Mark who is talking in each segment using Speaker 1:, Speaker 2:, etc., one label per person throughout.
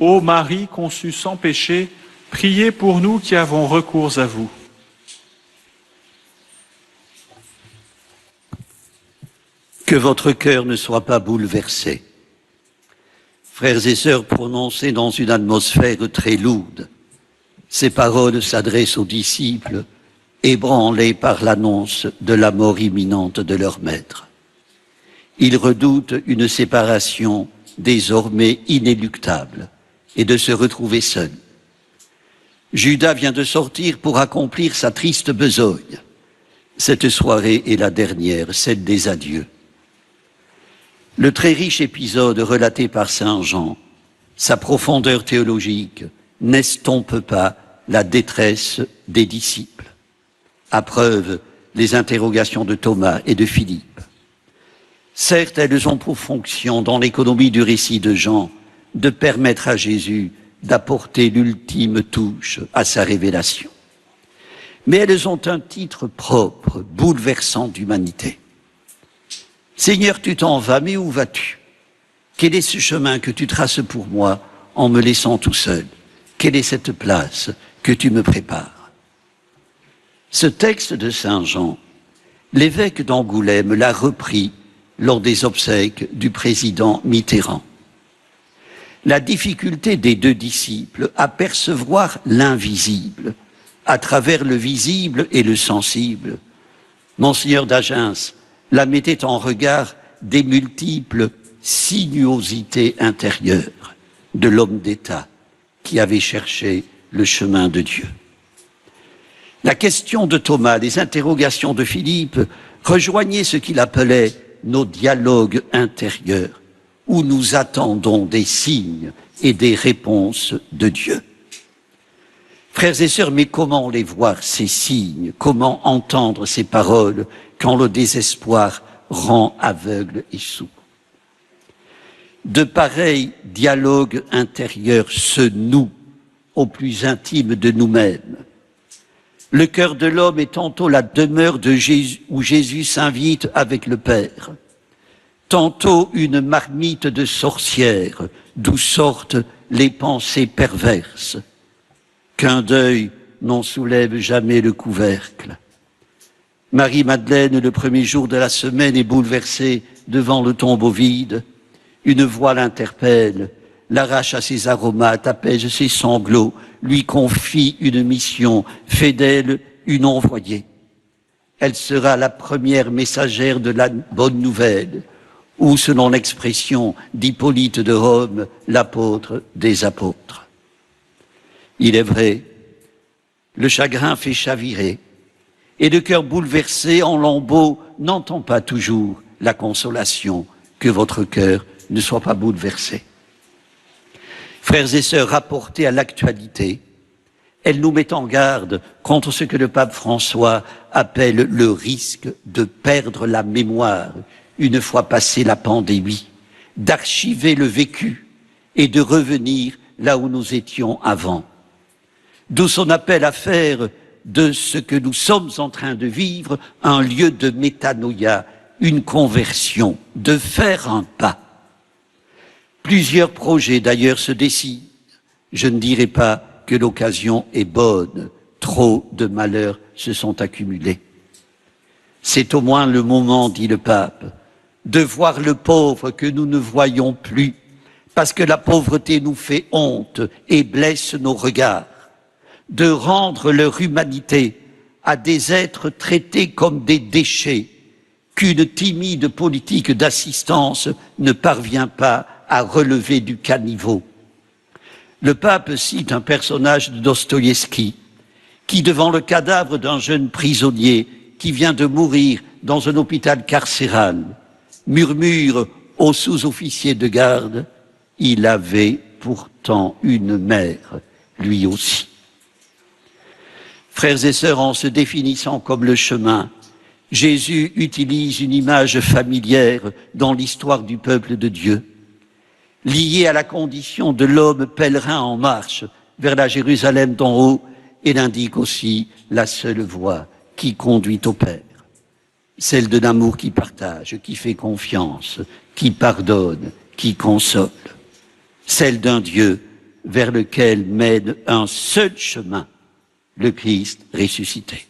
Speaker 1: Ô Marie conçue sans péché, priez pour nous qui avons recours à vous.
Speaker 2: Que votre cœur ne soit pas bouleversé. Frères et sœurs, prononcées dans une atmosphère très lourde, ces paroles s'adressent aux disciples, ébranlés par l'annonce de la mort imminente de leur maître. Ils redoutent une séparation désormais inéluctable et de se retrouver seuls. Judas vient de sortir pour accomplir sa triste besogne. Cette soirée est la dernière, celle des adieux. Le très riche épisode relaté par saint Jean, sa profondeur théologique, n'estompe pas la détresse des disciples. À preuve, les interrogations de Thomas et de Philippe. Certes, elles ont pour fonction, dans l'économie du récit de Jean, de permettre à Jésus d'apporter l'ultime touche à sa révélation. Mais elles ont un titre propre, bouleversant d'humanité. Seigneur, tu t'en vas, mais où vas-tu? Quel est ce chemin que tu traces pour moi en me laissant tout seul? Quelle est cette place que tu me prépares? Ce texte de saint Jean, l'évêque d'Angoulême l'a repris lors des obsèques du président Mitterrand. La difficulté des deux disciples à percevoir l'invisible à travers le visible et le sensible, Monseigneur d'Agens la mettait en regard des multiples sinuosités intérieures de l'homme d'État qui avait cherché le chemin de Dieu. La question de Thomas, les interrogations de Philippe rejoignaient ce qu'il appelait nos dialogues intérieurs, où nous attendons des signes et des réponses de Dieu. Frères et sœurs, mais comment les voir, ces signes? Comment entendre ces paroles quand le désespoir rend aveugle et sourd? De pareils dialogues intérieurs se nouent au plus intime de nous-mêmes. Le cœur de l'homme est tantôt la demeure de Jésus, où Jésus s'invite avec le Père, tantôt une marmite de sorcière d'où sortent les pensées perverses, qu'un deuil n'en soulève jamais le couvercle. Marie-Madeleine, le premier jour de la semaine, est bouleversée devant le tombeau vide. Une voix l'interpelle, l'arrache à ses aromates, apaise ses sanglots, lui confie une mission, fait d'elle une envoyée. Elle sera la première messagère de la bonne nouvelle, ou selon l'expression d'Hippolyte de Rome, l'apôtre des apôtres. Il est vrai, le chagrin fait chavirer, et le cœur bouleversé en lambeaux n'entend pas toujours la consolation, que votre cœur ne soit pas bouleversé. Frères et sœurs, rapportés à l'actualité, elle nous met en garde contre ce que le pape François appelle le risque de perdre la mémoire une fois passée la pandémie, d'archiver le vécu et de revenir là où nous étions avant. D'où son appel à faire de ce que nous sommes en train de vivre un lieu de métanoïa, une conversion, de faire un pas. Plusieurs projets d'ailleurs se dessinent. Je ne dirai pas que l'occasion est bonne, trop de malheurs se sont accumulés. C'est au moins le moment, dit le pape, de voir le pauvre que nous ne voyons plus, parce que la pauvreté nous fait honte et blesse nos regards, de rendre leur humanité à des êtres traités comme des déchets qu'une timide politique d'assistance ne parvient pas à relever du caniveau. Le pape cite un personnage de Dostoïevski qui, devant le cadavre d'un jeune prisonnier qui vient de mourir dans un hôpital carcéral, murmure au sous-officier de garde « Il avait pourtant une mère, lui aussi ». Frères et sœurs, en se définissant comme le chemin, Jésus utilise une image familière dans l'histoire du peuple de Dieu, liée à la condition de l'homme pèlerin en marche vers la Jérusalem d'en haut, et l'indique aussi la seule voie qui conduit au Père, celle de l'amour qui partage, qui fait confiance, qui pardonne, qui console, celle d'un Dieu vers lequel mène un seul chemin, le Christ ressuscité.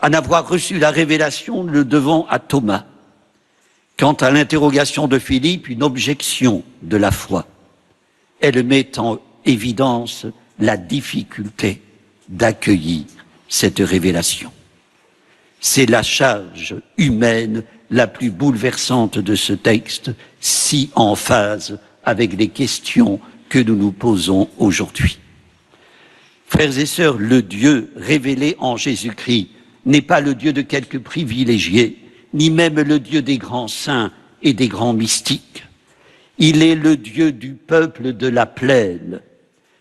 Speaker 2: En avoir reçu la révélation, nous le devons à Thomas. Quant à l'interrogation de Philippe, une objection de la foi. Elle met en évidence la difficulté d'accueillir cette révélation. C'est la charge humaine la plus bouleversante de ce texte, si en phase avec les questions que nous nous posons aujourd'hui. Frères et sœurs, le Dieu révélé en Jésus-Christ n'est pas le Dieu de quelques privilégiés, ni même le Dieu des grands saints et des grands mystiques. Il est le Dieu du peuple de la plaine,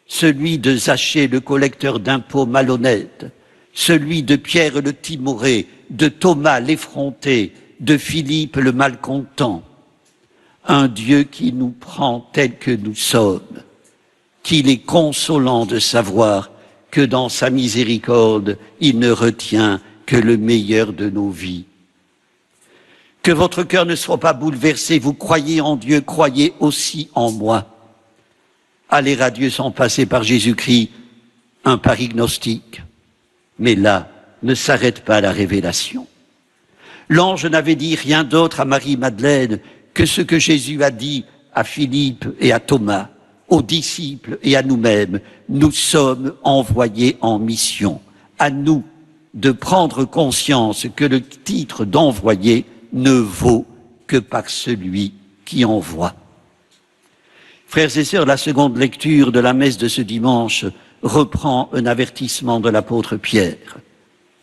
Speaker 2: celui de Zachée, le collecteur d'impôts malhonnête, celui de Pierre le timoré, de Thomas l'effronté, de Philippe le malcontent. Un Dieu qui nous prend tel que nous sommes, qu'il est consolant de savoir que dans sa miséricorde, il ne retient que le meilleur de nos vies. Que votre cœur ne soit pas bouleversé, vous croyez en Dieu, croyez aussi en moi. Aller à Dieu sans passer par Jésus-Christ, un pari gnostique. Mais là, ne s'arrête pas la révélation. L'ange n'avait dit rien d'autre à Marie-Madeleine que ce que Jésus a dit à Philippe et à Thomas, aux disciples et à nous-mêmes. Nous sommes envoyés en mission. À nous de prendre conscience que le titre d'envoyé ne vaut que par celui qui envoie. Frères et sœurs, la seconde lecture de la messe de ce dimanche reprend un avertissement de l'apôtre Pierre.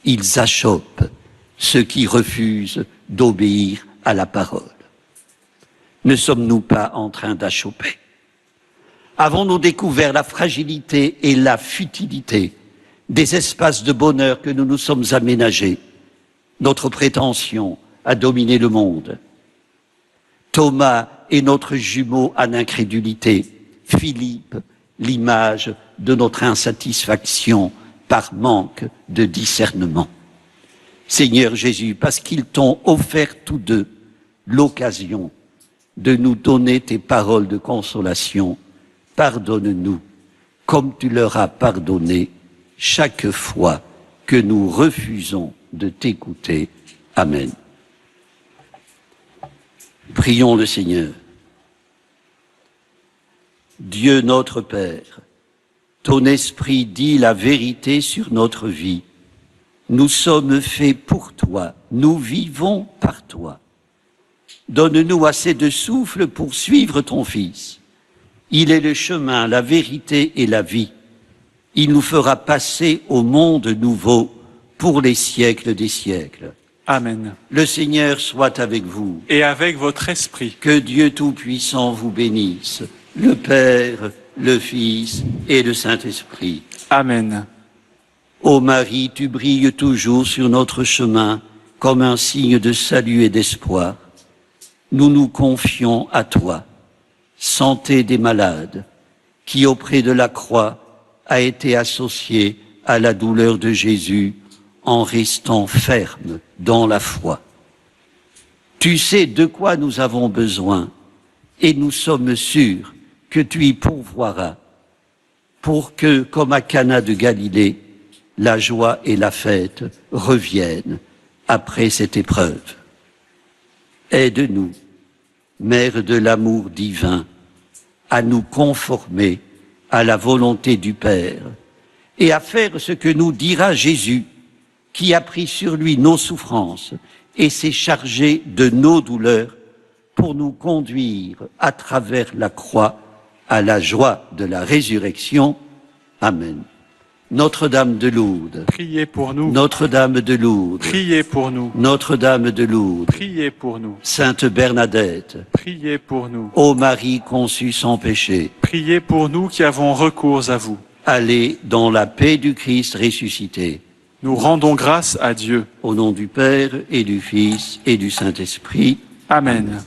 Speaker 2: Ils achoppent ceux qui refusent d'obéir à la parole. Ne sommes-nous pas en train d'achopper? Avons-nous découvert la fragilité et la futilité des espaces de bonheur que nous nous sommes aménagés, notre prétention à dominer le monde? Thomas est notre jumeau à l'incrédulité, Philippe, l'image de notre insatisfaction par manque de discernement. Seigneur Jésus, parce qu'ils t'ont offert tous deux l'occasion de nous donner tes paroles de consolation, pardonne-nous, comme tu leur as pardonné chaque fois que nous refusons de t'écouter. Amen. Prions le Seigneur. Dieu notre Père, ton esprit dit la vérité sur notre vie. Nous sommes faits pour toi, nous vivons par toi. Donne-nous assez de souffle pour suivre ton Fils. Il est le chemin, la vérité et la vie. Il nous fera passer au monde nouveau pour les siècles des siècles.
Speaker 1: Amen.
Speaker 2: Le Seigneur soit avec vous.
Speaker 1: Et avec votre esprit.
Speaker 2: Que Dieu Tout-Puissant vous bénisse, le Père, le Fils et le Saint-Esprit.
Speaker 1: Amen.
Speaker 2: Ô Marie, tu brilles toujours sur notre chemin comme un signe de salut et d'espoir. Nous nous confions à toi, santé des malades, qui auprès de la croix a été associée à la douleur de Jésus en restant ferme dans la foi. Tu sais de quoi nous avons besoin et nous sommes sûrs que tu y pourvoiras pour que, comme à Cana de Galilée, la joie et la fête reviennent après cette épreuve. Aide-nous, Mère de l'amour divin, à nous conformer à la volonté du Père et à faire ce que nous dira Jésus, qui a pris sur lui nos souffrances et s'est chargé de nos douleurs pour nous conduire à travers la croix à la joie de la résurrection. Amen. Notre-Dame de Lourdes,
Speaker 1: Priez pour nous.
Speaker 2: Notre-Dame de Lourdes,
Speaker 1: Priez pour nous.
Speaker 2: Notre-Dame de Lourdes,
Speaker 1: Priez pour nous.
Speaker 2: Sainte Bernadette,
Speaker 1: Priez pour nous.
Speaker 2: ô Marie conçue sans péché,
Speaker 1: Priez pour nous qui avons recours à vous.
Speaker 2: allez dans la paix du Christ ressuscité.
Speaker 1: Nous rendons grâce à Dieu.
Speaker 2: Au nom du Père et du Fils et du Saint-Esprit.
Speaker 1: Amen.